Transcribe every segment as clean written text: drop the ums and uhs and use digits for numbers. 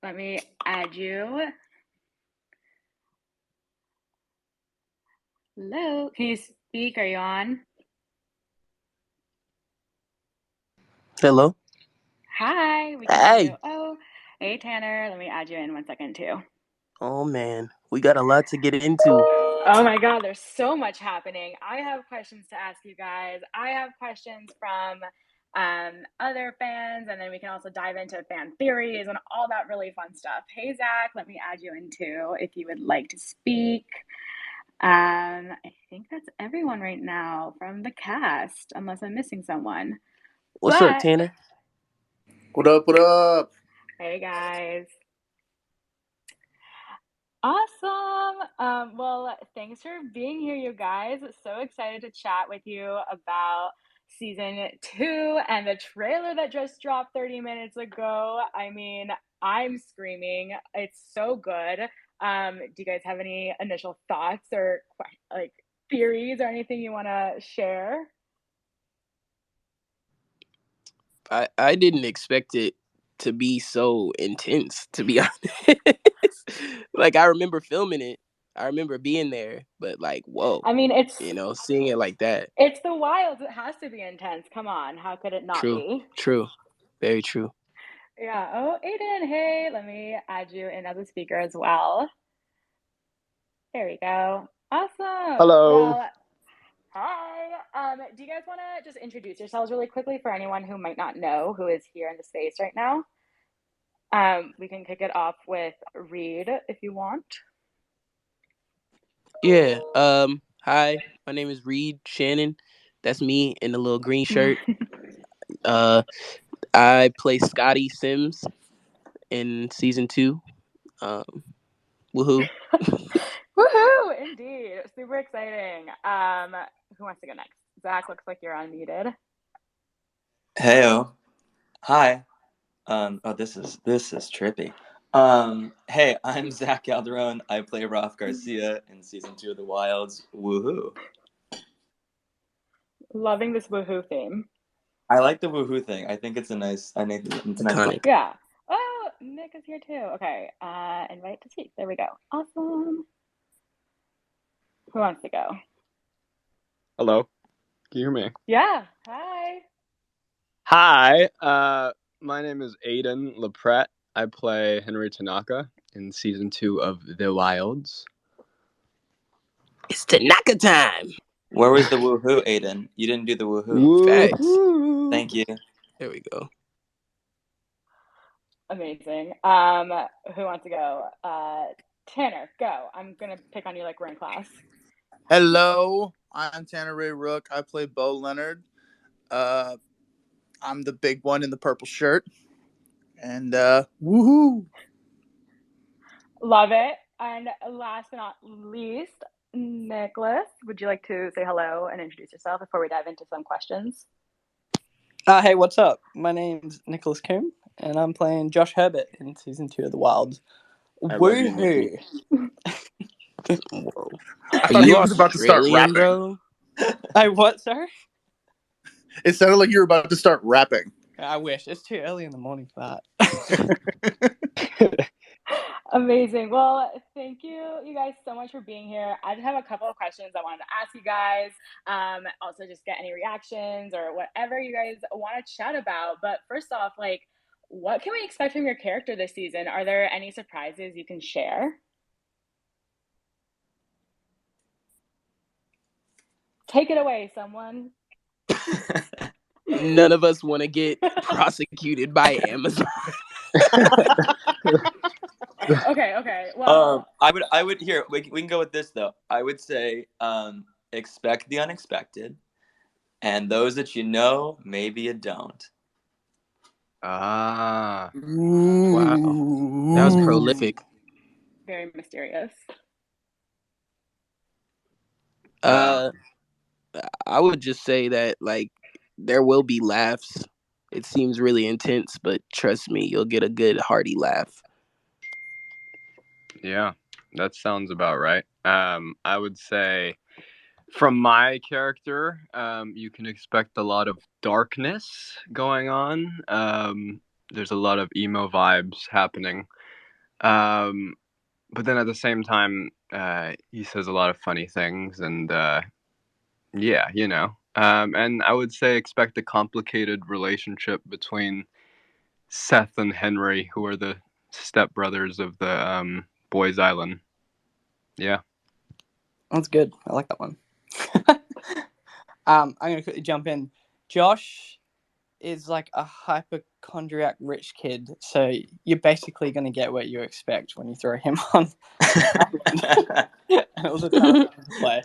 Let me add you. Hello. Can you speak? Are you on? Hello. Hi, we can hear you. Hey. Oh, hey, Tanner. Let me add you in 1 second, too. Oh man, we got a lot to get into. Oh my God, there's so much happening. I have questions to ask you guys. I have questions from other fans, and then we can also dive into fan theories and all that really fun stuff. Hey, Zach, let me add you in too if you would like to speak. I think that's everyone right now from the cast, unless I'm missing someone. What's up, But Tanner? What up? What up? hey, guys. Awesome. Well, thanks for being here, you guys. So excited to chat with you about season 2 and the trailer that just dropped 30 minutes ago. I mean, I'm screaming. It's so good. Do you guys have any initial thoughts or like theories or anything you want to share? I didn't expect it to be so intense, to be honest. Like I remember filming it. I remember being there, but like, whoa, I mean, seeing it like that. it's the wilds. It has to be intense. Come on, how could it not True. be? True. Very true. Yeah. Oh, Aiden, hey, let me add you in as a speaker as well. There we go. Awesome. Hello. Well, hi. Do you guys want to just introduce yourselves really quickly for anyone who might not know who is here in the space right now? We can kick it off with Reed if you want. Yeah. Hi, my name is Reed Shannon. That's me in the little green shirt. Uh I play Scotty Sims in season 2. Um Woohoo. Woohoo! Indeed. Super exciting. Who wants to go next? Zach, looks like you're unmuted. Heyo. Hi. This is trippy. Hey, I'm Zach Calderon. I play Ralph Garcia in season 2 of The Wilds. Woohoo. Loving this woohoo theme. I like the woohoo thing. I think it's a nice vibe. Iconic. Yeah. Oh, Nick is here too. Okay. Invite to speak. There we go. Awesome. Who wants to go? Hello. Can you hear me? Yeah. Hi. Hi. My name is Aiden LaPrette. I play Henry Tanaka in season 2 of The Wilds. It's Tanaka time. Where was the woohoo, Aiden? You didn't do the woohoo. Facts. Woo-hoo. Thank you. There we go. Amazing. Who wants to go? Tanner, go. I'm gonna pick on you like we're in class. Hello. I'm Tanner Ray Rook. I play Bo Leonard. I'm the big one in the purple shirt. And woohoo. Love it. And last but not least, Nicholas, would you like to say hello and introduce yourself before we dive into some questions? Hey, what's up? My name's Nicholas Coombe, and I'm playing Josh Herbert in season 2 of The Wilds. I love you, Nikki. Woohoo! Whoa. I Are thought he you was about to start Australian, rapping. bro? Hey, what, sir? It sounded like you were about to start rapping. I wish. It's too early in the morning for that. Amazing. Well, thank you guys so much for being here. I just have a couple of questions I wanted to ask you guys. Also just get any reactions or whatever you guys want to chat about. But first off, like, what can we expect from your character this season? Are there any surprises you can share? Take it away, someone. None of us want to get prosecuted by Amazon. Okay. Well, I would here. We can go with this though. I would say, expect the unexpected, and those that you know, maybe you don't. Ah. Wow. That was prolific. very mysterious. Uh, I would just say that, like, there will be laughs. It seems really intense, but trust me, you'll get a good hearty laugh. Yeah, that sounds about right. I would say from my character, you can expect a lot of darkness going on. There's a lot of emo vibes happening. But then at the same time, he says a lot of funny things, and yeah, and I would say expect a complicated relationship between Seth and Henry, who are the stepbrothers of the Boys Island. Yeah. That's good. I like that one. I'm going to quickly jump in. Josh is like a hypochondriac rich kid, so you're basically going to get what you expect when you throw him on island. And all the time to play.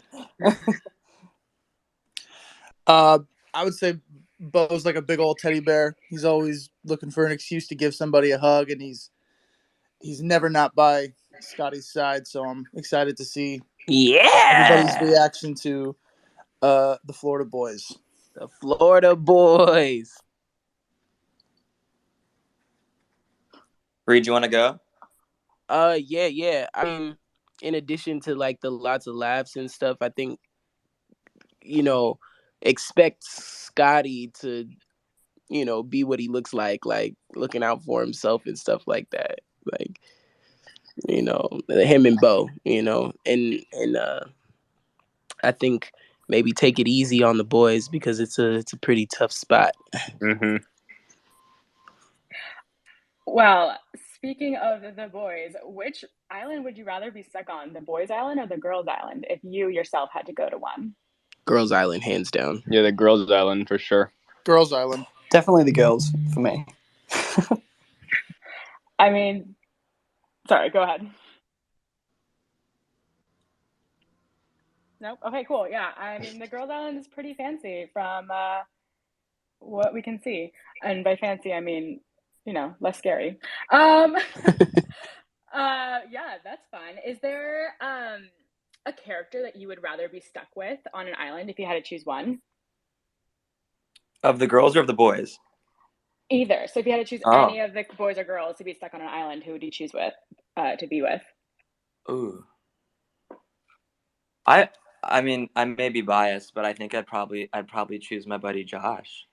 I would say Bo's like a big old teddy bear. He's always looking for an excuse to give somebody a hug, and he's never not by Scotty's side. So I'm excited to see everybody's Yeah. reaction to the Florida boys. The Florida boys. Reed, you want to go? Yeah. I mean, in addition to like the lots of laughs and stuff, I think, expect Scotty to, be what he looks like looking out for himself and stuff like that. Like, him and Bo, and I think maybe take it easy on the boys because it's a pretty tough spot. Mm-hmm. Well, speaking of the boys, which island would you rather be stuck on, the boys' island or the girls' island, if you yourself had to go to one? Girls Island, hands down. Yeah, the Girls Island for sure. Girls Island. Definitely the girls for me. I mean, sorry, go ahead. Nope. Okay, cool. Yeah, I mean, the girls' island is pretty fancy from what we can see, and by fancy I mean, less scary. Yeah, that's fun. Is there a character that you would rather be stuck with on an island if you had to choose one? Of the girls or of the boys? Either. So if you had to choose Oh. any of the boys or girls to be stuck on an island, who would you choose to be with? Ooh. I mean, I may be biased, but I think I'd probably choose my buddy Josh.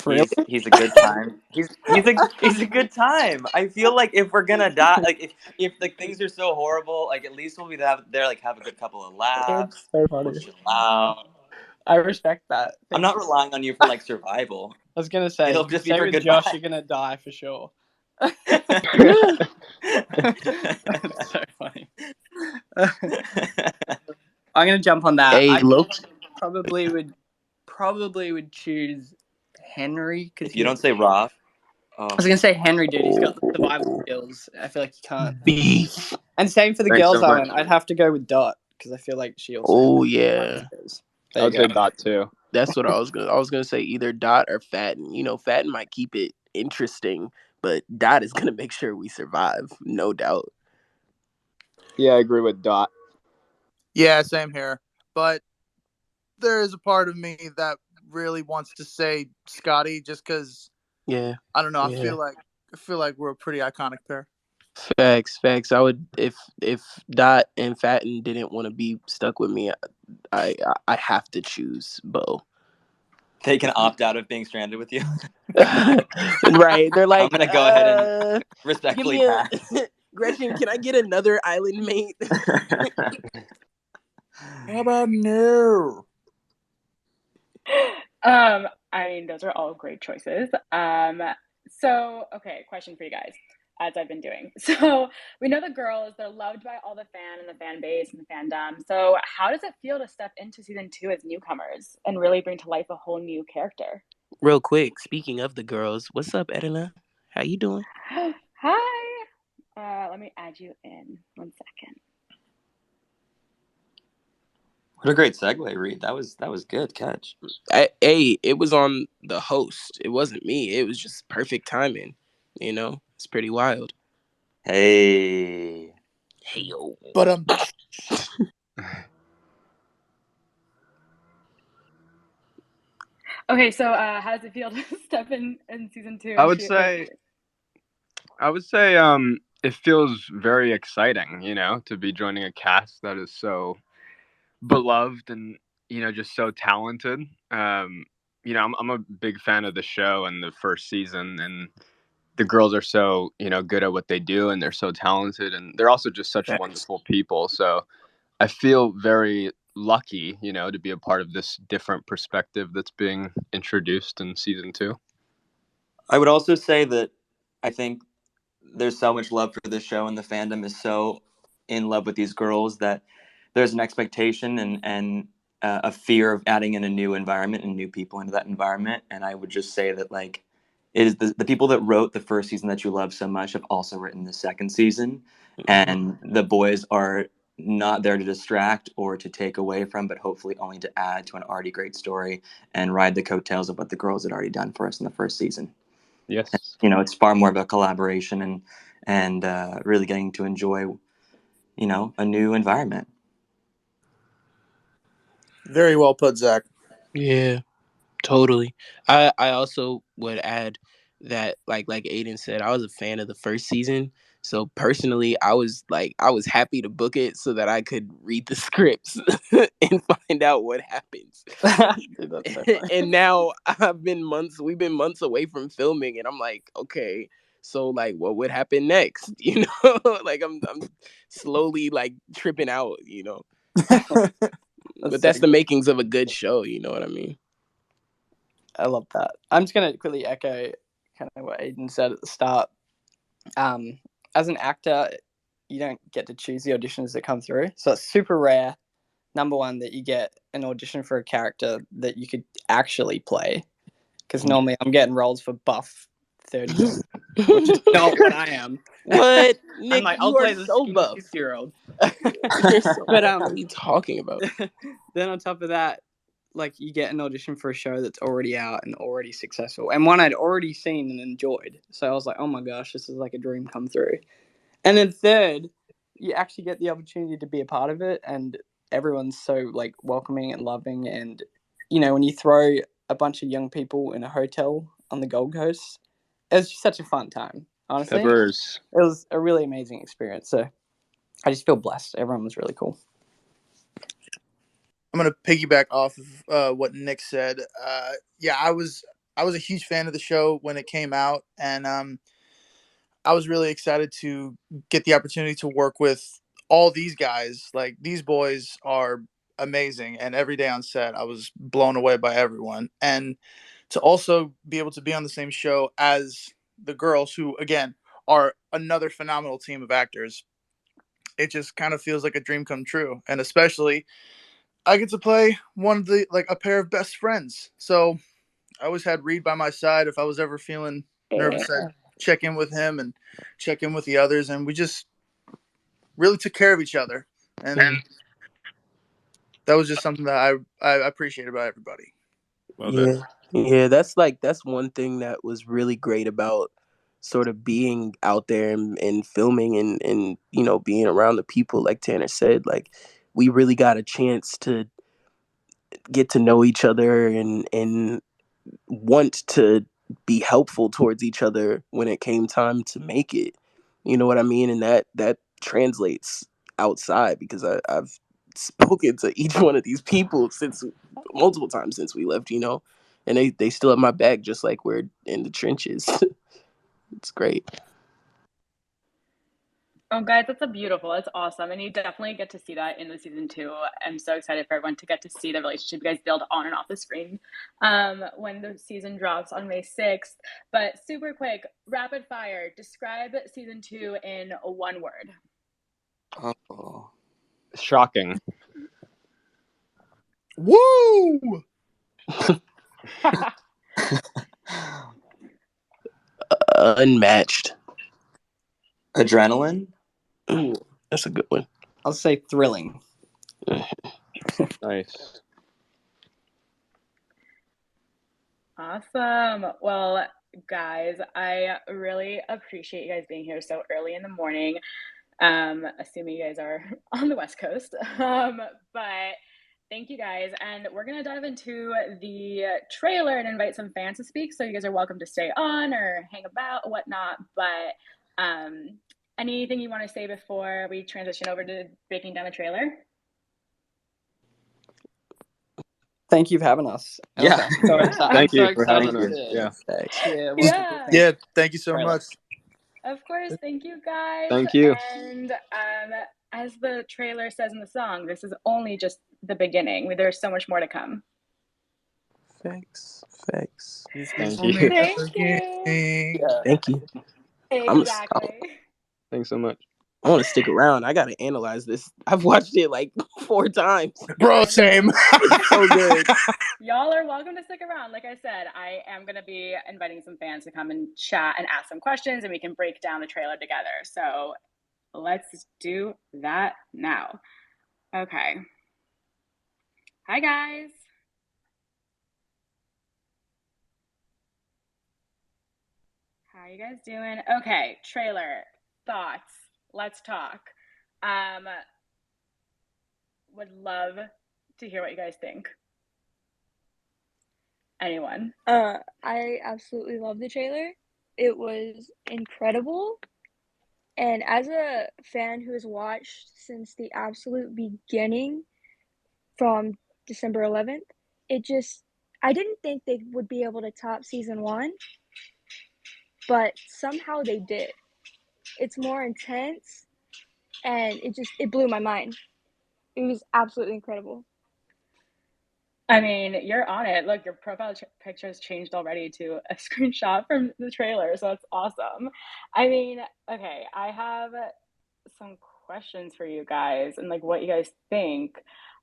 Really? He's a good time. He's a good time. I feel like if we're gonna die, like if like things are so horrible, like at least we'll be there, like have a good couple of laughs. It's so We'll funny. chill out. I respect that. I'm not relying on you for like survival. I was gonna say, It'll just be stay for with goodbye. Josh, you're gonna die for sure. That's so funny. I'm gonna jump on that. Hey, I look. probably would choose Henry because You don't say Roth. I was gonna say Henry, dude. He's got the survival skills. I feel like he can't. Beef. And same for the Thanks girls' so much. island. I'd have to go with Dot because I feel like she also. Oh yeah. There I you would go. say Dot too. That's what I was gonna say. Either Dot or Fatten. Fatten might keep it interesting, but Dot is gonna make sure we survive, no doubt. Yeah, I agree with Dot. Yeah, same here. But there is a part of me that really wants to say Scotty, just because Yeah. I don't know. Yeah. I feel like we're a pretty iconic pair. Facts. I would if Dot and Fatten didn't want to be stuck with me, I have to choose Bo. They can opt out of being stranded with you. Right? They're like, I'm gonna go ahead and respectfully give pass. me Gretchen, can I get another island mate? How about no? I mean, those are all great choices. So, okay, question for you guys, as I've been doing. So, we know the girls, they're loved by all the fan base and the fandom. So, how does it feel to step into season 2 as newcomers and really bring to life a whole new character? Real quick, speaking of the girls, what's up, Edna? How you doing? Hi. Let me add you in 1 second. What a great segue, Reed. That was good catch. Hey, it was on the host. It wasn't me. It was just perfect timing. It's pretty wild. Hey. Yo. But Okay, so how does it feel to step in season 2? I would say it feels very exciting, to be joining a cast that is so beloved and just so talented. I'm a big fan of the show and the first season, and the girls are so, good at what they do, and they're so talented, and they're also just such Facts. wonderful people. So I feel very lucky, to be a part of this different perspective that's being introduced in season 2. I would also say that I think there's so much love for this show, and the fandom is so in love with these girls that there's an expectation and a fear of adding in a new environment and new people into that environment. And I would just say that, like, it is the people that wrote the first season that you love so much have also written the second season, and the boys are not there to distract or to take away from, but hopefully only to add to an already great story and ride the coattails of what the girls had already done for us in the first season. Yes. It's far more of a collaboration and really getting to enjoy, a new environment. Very well put, Zach. Yeah, totally. I also would add that like Aiden said, I was a fan of the first season. So personally, I was happy to book it so that I could read the scripts and find out what happens. Dude, that's so funny. And now we've been months away from filming, and I'm like, okay, so like what would happen next? Like I'm slowly like tripping out, That's But so that's the good. makings of a good show, you know what I mean? I love that. I'm just going to quickly echo kind of what Aiden said at the start. As an actor, you don't get to choose the auditions that come through. So it's super rare, number one, that you get an audition for a character that you could actually play. Because normally I'm getting roles for buff 30s, which is not what I am. What? I'm Nick, like, I'll you are play the so skinny buff. 50-year-old. You're so But buff. What are you talking about? then on top of that, like, you get an audition for a show that's already out and already successful, and one I'd already seen and enjoyed. So I was like, oh my gosh, this is like a dream come through. And then third, you actually get the opportunity to be a part of it, and everyone's so like welcoming and loving. And when you throw a bunch of young people in a hotel on the Gold Coast, it was just such a fun time. Honestly, Shivers. it was a really amazing experience. So I just feel blessed. Everyone was really cool. I'm gonna piggyback off of what Nick said. Yeah, I was a huge fan of the show when it came out, and I was really excited to get the opportunity to work with all these guys. Like, these boys are amazing, and every day on set, I was blown away by everyone. And to also be able to be on the same show as the girls, who again are another phenomenal team of actors, it just kind of feels like a dream come true. And especially, I get to play one of the like a pair of best friends. So I always had Reed by my side. If I was ever feeling nervous, I'd check in with him and check in with the others, and we just really took care of each other. And that was just something that I appreciate about everybody. Love it. Yeah. Yeah, that's one thing that was really great about sort of being out there and filming and being around the people, like Tanner said. Like, we really got a chance to get to know each other and want to be helpful towards each other when it came time to make it. You know what I mean? And that translates outside, because I've spoken to each one of these people since multiple times since we left, and they still have my back, just like we're in the trenches. It's great. Oh, guys, that's that's awesome. And you definitely get to see that in the season 2. I'm so excited for everyone to get to see the relationship you guys build on and off the screen when the season drops on May 6th. But super quick, rapid fire, describe season 2 in one word. Oh. Shocking. Woo! Unmatched. Adrenaline. Ooh, that's a good one. I'll say thrilling. Nice. Awesome. Well, guys, I really appreciate you guys being here so early in the morning. Assuming you guys are on the West Coast. But thank you guys. And we're going to dive into the trailer and invite some fans to speak. So you guys are welcome to stay on or hang about, whatnot. But anything you want to say before we transition over to breaking down the trailer? Thank you for having us. And Yeah. Thank I'm so you for excited having us. to Yeah. Thanks. hear what people Yeah. think. Yeah, thank you so Trailer. much. Of course, thank you guys. Thank you. And as the trailer says in the song, this is only just the beginning. There's so much more to come. Thanks. This is Thank only you. Thank the you. beginning. Yeah. Thank you. Exactly. Thanks so much. I want to stick around. I gotta analyze this. I've watched it like 4 times. Bro, same. It's so good. Y'all are welcome to stick around. Like I said, I am going to be inviting some fans to come and chat and ask some questions, and we can break down the trailer together. So let's do that now. Okay. Hi, guys. How are you guys doing? Okay, trailer thoughts. Let's talk. Would love to hear what you guys think. Anyone? I absolutely love the trailer. It was incredible. And as a fan who has watched since the absolute beginning from December 11th, I didn't think they would be able to top season 1, but somehow they did. It's more intense and it blew my mind. It was absolutely incredible. I mean, you're on it. Look, your profile picture has changed already to a screenshot from the trailer, so that's awesome. I mean, okay, I have some questions for you guys and like what you guys think.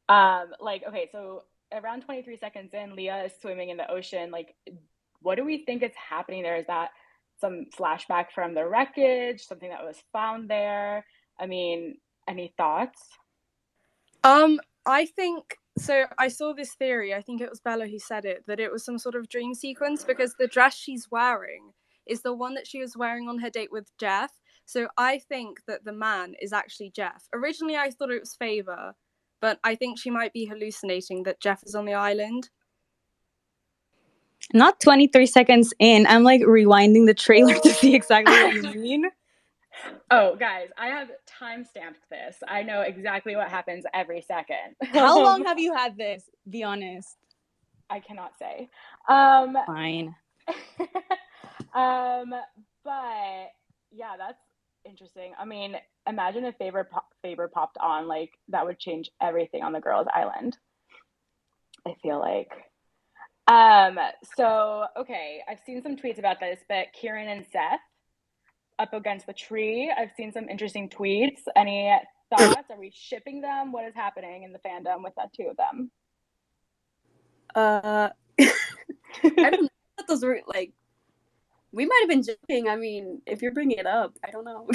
Okay, so around 23 seconds in, Leah is swimming in the ocean. Like, what do we think is happening there? Is that some flashback from the wreckage, something that was found there? I mean, any thoughts? I think so. I saw this theory. I think it was Bella who said it, that it was some sort of dream sequence because the dress she's wearing is the one that she was wearing on her date with Jeff. So I think that the man is actually Jeff. Originally, I thought it was Favor, but I think she might be hallucinating that Jeff is on the island. Not 23 seconds in. I'm like rewinding the trailer to see exactly what you mean. Oh, guys, I have time-stamped this. I know exactly what happens every second. How long have you had this? Be honest. I cannot say. Fine. But yeah, that's interesting. I mean, imagine if Faber popped on, like that would change everything on the girls' island. I feel like. So okay, I've seen some tweets about this, but Kieran and Seth up against the tree. I've seen some interesting tweets. Any thoughts? Are we shipping them? What is happening in the fandom with the two of them? I don't know what those were like. We might have been joking. I mean, if you're bringing it up, I don't know.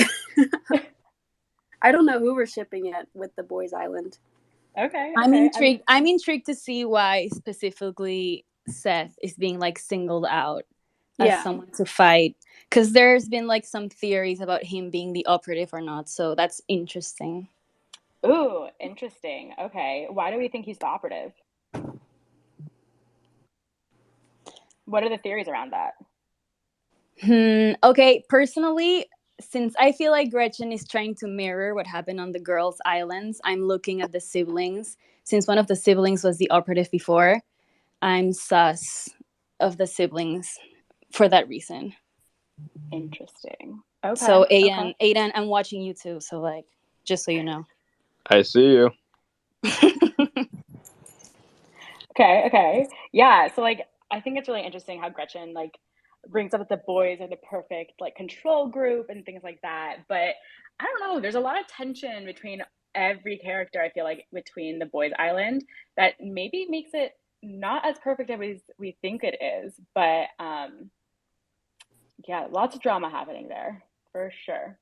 I don't know who we're shipping it with the Boys Island. Okay. I'm intrigued to see why specifically Seth is being like singled out as someone to fight, because there's been like some theories about him being the operative or not, so that's interesting. Ooh, interesting. Okay, why do we think he's the operative? What are the theories around that? Okay, personally, since I feel like Gretchen is trying to mirror what happened on the girls' islands, I'm looking at the siblings. Since one of the siblings was the operative before, I'm sus of the siblings for that reason. Interesting. Okay. So Aiden, I'm watching you too. So like, just so you know. I see you. Okay. Yeah. So like, I think it's really interesting how Gretchen like brings up that the boys are the perfect like control group and things like that. But I don't know. There's a lot of tension between every character. I feel like between the boys' island that maybe makes it not as perfect as we think it is. But yeah, lots of drama happening there for sure.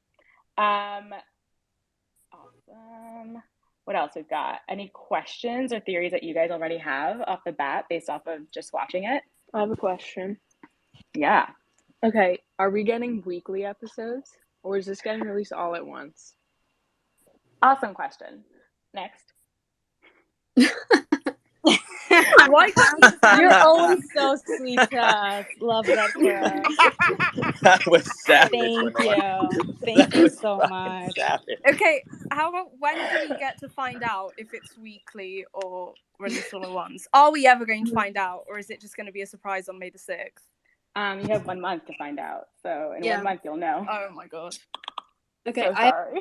Awesome. What else we've got? Any questions or theories that you guys already have off the bat based off of just watching it? I have a question. Yeah. Okay, are we getting weekly episodes or is this getting released all at once? Awesome question. Next. Why can't you just be You're nice? always so sweet to us. Love that for us. That was savage. Thank Winona. you. Thank That you was so fucking much. savage. Okay, how about when do we get to find out if it's weekly or released all at once? Are we ever going to find out, or is it just going to be a surprise on May the 6th? You have 1 month to find out, so in Yeah. 1 month you'll know. Oh my god. Okay, So sorry.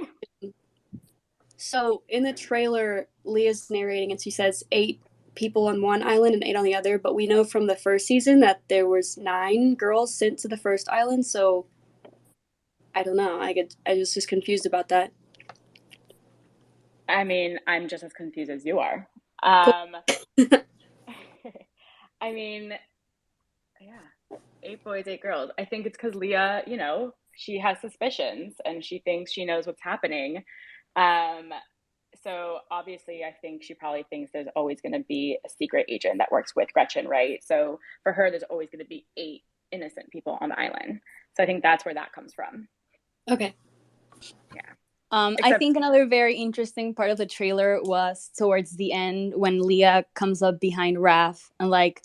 So in the trailer, Leah's narrating and she says 8 people on one island and 8 on the other, but we know from the first season that there was 9 girls sent to the first island, so I don't know. I was just confused about that. I mean, I'm just as confused as you are. I mean, yeah, 8 boys, 8 girls. I think it's because Leah, she has suspicions and she thinks she knows what's happening. So obviously, I think she probably thinks there's always going to be a secret agent that works with Gretchen, right? So for her, there's always going to be 8 innocent people on the island. So I think that's where that comes from. Okay. Yeah. I think another very interesting part of the trailer was towards the end when Leah comes up behind Raph and like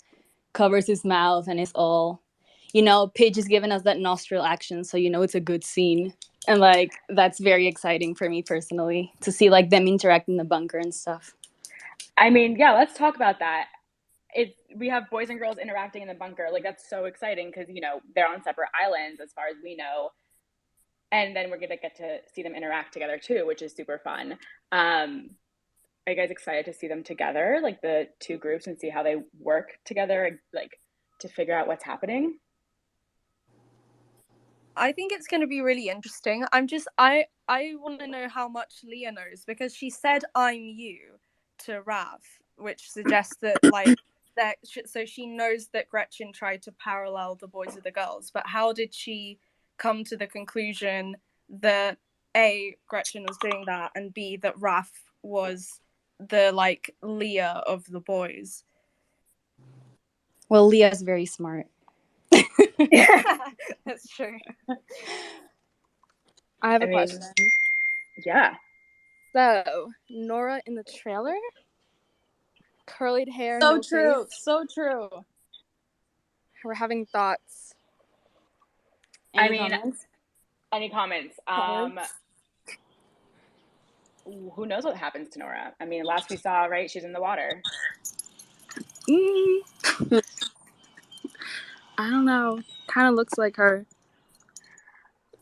covers his mouth and is all, Paige is giving us that nostril action, so it's a good scene. And like that's very exciting for me personally to see like them interact in the bunker and stuff. I mean, yeah, let's talk about that. We have boys and girls interacting in the bunker. Like that's so exciting because they're on separate islands as far as we know. And then we're going to get to see them interact together too, which is super fun. Are you guys excited to see them together, like the 2 groups, and see how they work together, like to figure out what's happening? I think it's going to be really interesting. I want to know how much Leah knows because she said "I'm you" to Rav, which suggests that so she knows that Gretchen tried to parallel the boys with the girls. But how did she come to the conclusion that A, Gretchen was doing that, and B, that Rav was the Leah of the boys? Well, Leah's very smart. Yeah, that's true. I have a question. Yeah. So, Nora in the trailer? Curlied hair, So no true. face. So true. We're having thoughts. Any comments? Any comments? Who knows what happens to Nora? I mean, last we saw, right, she's in the water. I don't know. Kind of looks like her.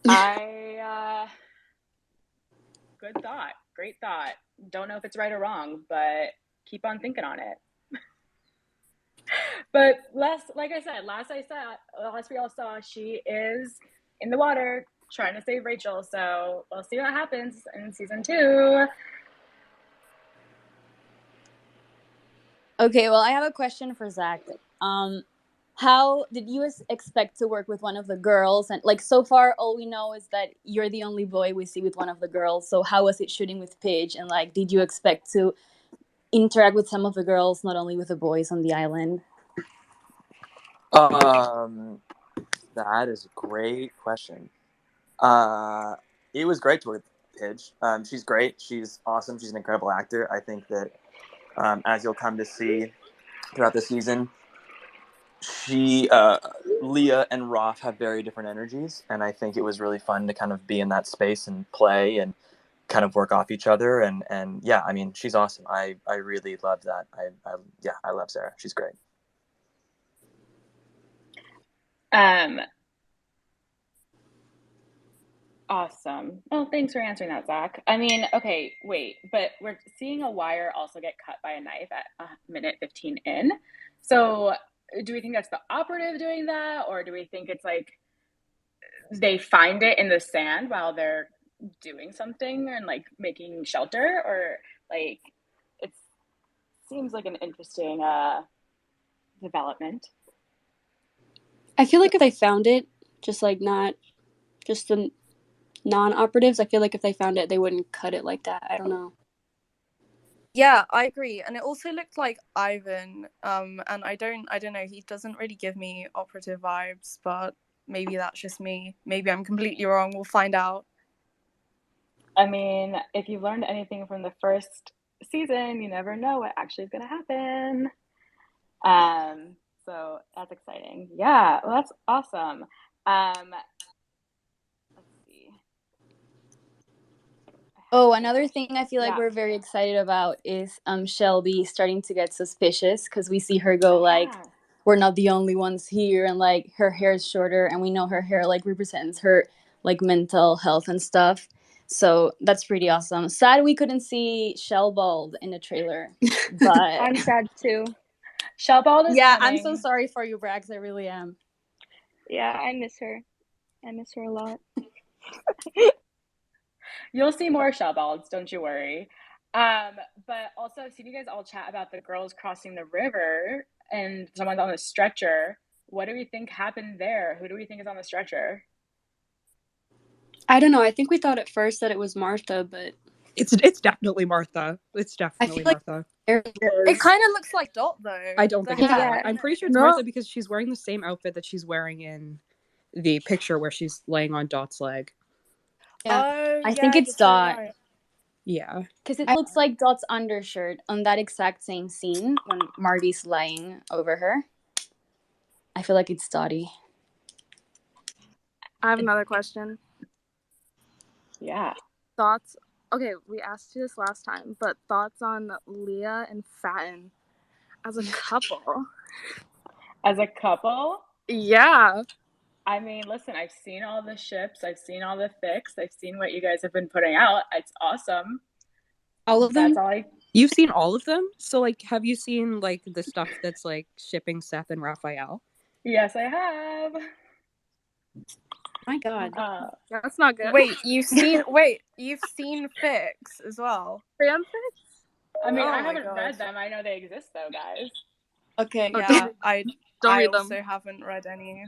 Good thought. Great thought. Don't know if it's right or wrong, but keep on thinking on it. But last we all saw, she is in the water trying to save Rachel. So we'll see what happens in season 2. Okay, well, I have a question for Zach. How did you expect to work with one of the girls? And like so far, all we know is that you're the only boy we see with one of the girls. So how was it shooting with Paige? And like, did you expect to interact with some of the girls, not only with the boys on the island? That is a great question. It was great to work with Paige. She's great. She's awesome. She's an incredible actor. I think that, as you'll come to see throughout the season, Leah and Roth have very different energies, and I think it was really fun to kind of be in that space and play and kind of work off each other. And yeah, I mean, she's awesome. I really love that. I love Sarah. She's great. Awesome. Well, thanks for answering that, Zach. I mean, okay, wait, but we're seeing a wire also get cut by a knife at minute 15 in. So do we think that's the operative doing that, or do we think it's like they find it in the sand while they're doing something and like making shelter, or like it seems like an interesting development. I feel like if they found it, just like not just the non-operatives, I feel like if they found it, they wouldn't cut it like that. I don't know. Yeah, I agree. And it also looked like Ivan. And I don't know, he doesn't really give me operative vibes, but maybe that's just me. Maybe I'm completely wrong. We'll find out. I mean, if you've learned anything from the first season, you never know what actually is going to happen. So that's exciting. Yeah, well, that's awesome. Let's see. Oh, another thing I feel like Yeah. we're very excited about is Shelby starting to get suspicious because we see her go Oh, like, yeah. we're not the only ones here, and like her hair is shorter, and we know her hair like represents her like mental health and stuff. So that's pretty awesome. Sad we couldn't see Shell Bald in the trailer, but I'm sad too. Shellbald is yeah, I'm so coming. sorry for you, Brax. I really am. Yeah, I miss her. I miss her a lot. You'll see more Shellbalds, don't you worry. Um, but also I've seen you guys all chat about the girls crossing the river and someone's on the stretcher. What do we think happened there? Who do we think is on the stretcher? I don't know. I think we thought at first that it was Martha, but It's definitely Martha. It's I definitely feel like Martha. It kind of looks like Dot though. I don't The think it's hair. Dot. I'm pretty sure it's No. Martha because she's wearing the same outfit that she's wearing in the picture where she's laying on Dot's leg. Yeah, Oh, I yeah, think it's you're so Dot right. Yeah. because it looks like Dot's undershirt on that exact same scene when Marty's lying over her. I feel like it's Dottie. I have another question. Yeah. Thoughts? Okay, we asked you this last time, but thoughts on Leah and Fatin as a couple? As a couple? Yeah. I mean, listen, I've seen all the ships, I've seen all the fics, I've seen what you guys have been putting out. It's awesome. All of them? That's all I. You've seen all of them? So, like, have you seen, like, the stuff that's, like, shipping Seth and Raphael? Yes, I have. my God. That's not good. Wait, you've seen fics as well. Fan fics? I mean, Oh I my haven't gosh. read them. I know they exist, though, guys. Okay. Oh, Yeah, I don't read also them. haven't read any.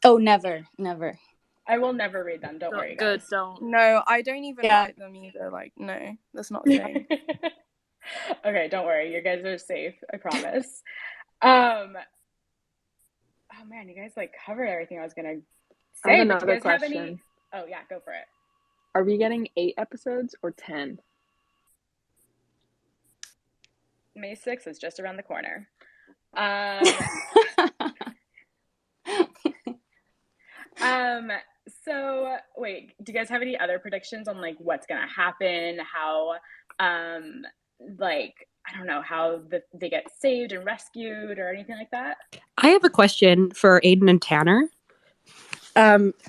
Oh, never. I will never read them. Don't worry, Good, guys. don't. No, I don't even Yeah. like them either. Like, no, that's not a thing. Okay, don't worry. You guys are safe. I promise. Oh man, you guys like covered everything I was gonna I have say. But do you another guys have any? question. Oh yeah, go for it. Are we getting 8 episodes or 10? May 6th is just around the corner. So wait, do you guys have any other predictions on like what's gonna happen? How, like I don't know how they get saved and rescued or anything like that? I have a question for Aiden and Tanner.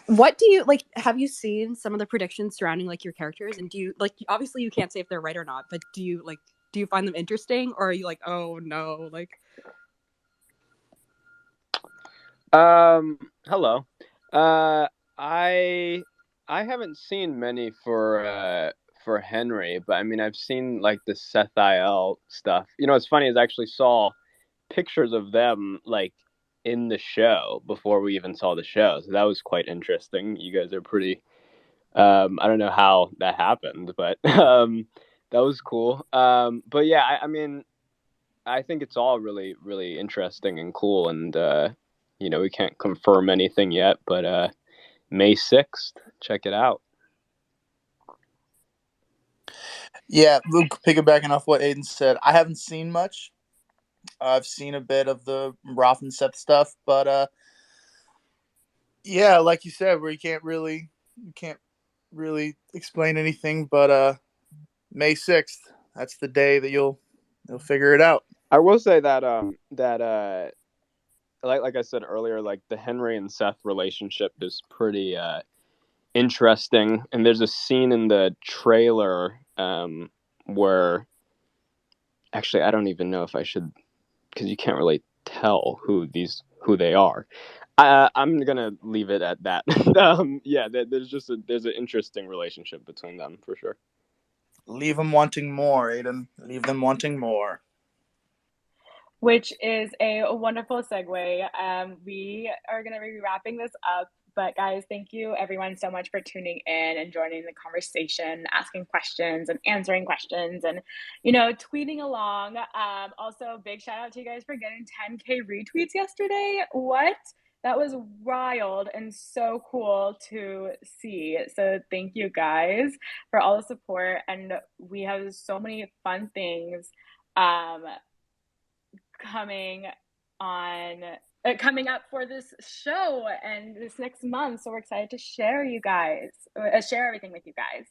What do you like? Have you seen some of the predictions surrounding like your characters, and do you like? Obviously, you can't say if they're right or not, but do you find them interesting, or are you like, oh no, like? Hello. I haven't seen many for Henry, but I mean I've seen like the Seth IL stuff. You know, what's funny is I actually saw pictures of them like in the show before we even saw the show, so that was quite interesting. You guys are pretty. I don't know how that happened, but that was cool. But yeah, I mean, I think it's all really, really interesting and cool, and you know, we can't confirm anything yet, but May 6th, check it out. Yeah, Luke, piggybacking off what Aiden said, I haven't seen much. I've seen a bit of the Roth and Seth stuff, but yeah, like you said, where you can't really explain anything. But May 6th, that's the day that you'll figure it out. I will say that like I said earlier, like the Henry and Seth relationship is pretty interesting, and there's a scene in the trailer where actually I don't even know if I should, because you can't really tell who they are. I'm gonna leave it at that. Yeah, there's an interesting relationship between them for sure. Leave them wanting more, Aiden. Leave them wanting more. Which is a wonderful segue. We are going to be wrapping this up. But guys, thank you everyone so much for tuning in and joining the conversation, asking questions and answering questions and, you know, tweeting along. Also, big shout out to you guys for getting 10K retweets yesterday. What? That was wild and so cool to see. So thank you guys for all the support. And we have so many fun things coming on coming up for this show and this next month, so we're excited to share everything with you guys.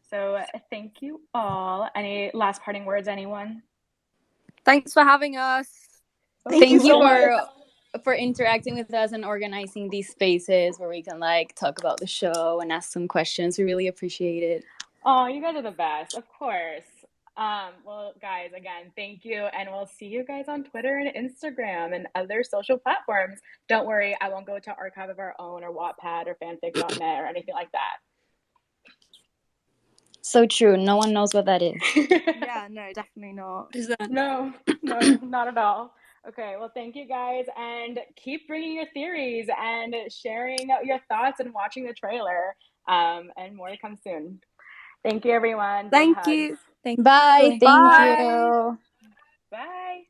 So thank you all. Any last parting words, anyone? Thanks for having us. Thank you so much. for interacting with us and organizing these spaces where we can like talk about the show and ask some questions. We really appreciate it. Oh, you guys are the best, of course. Well, guys, again, thank you, and we'll see you guys on Twitter and Instagram and other social platforms. Don't worry, I won't go to Archive of Our Own or Wattpad or fanfic.net or anything like that. So true. No one knows what that is. Yeah, no, definitely not. What is that? No, not at all. Okay, well, thank you guys, and keep bringing your theories and sharing your thoughts and watching the trailer, and more to come soon. Thank you, everyone. Thank you. Bye. Thank Bye. you. Bye.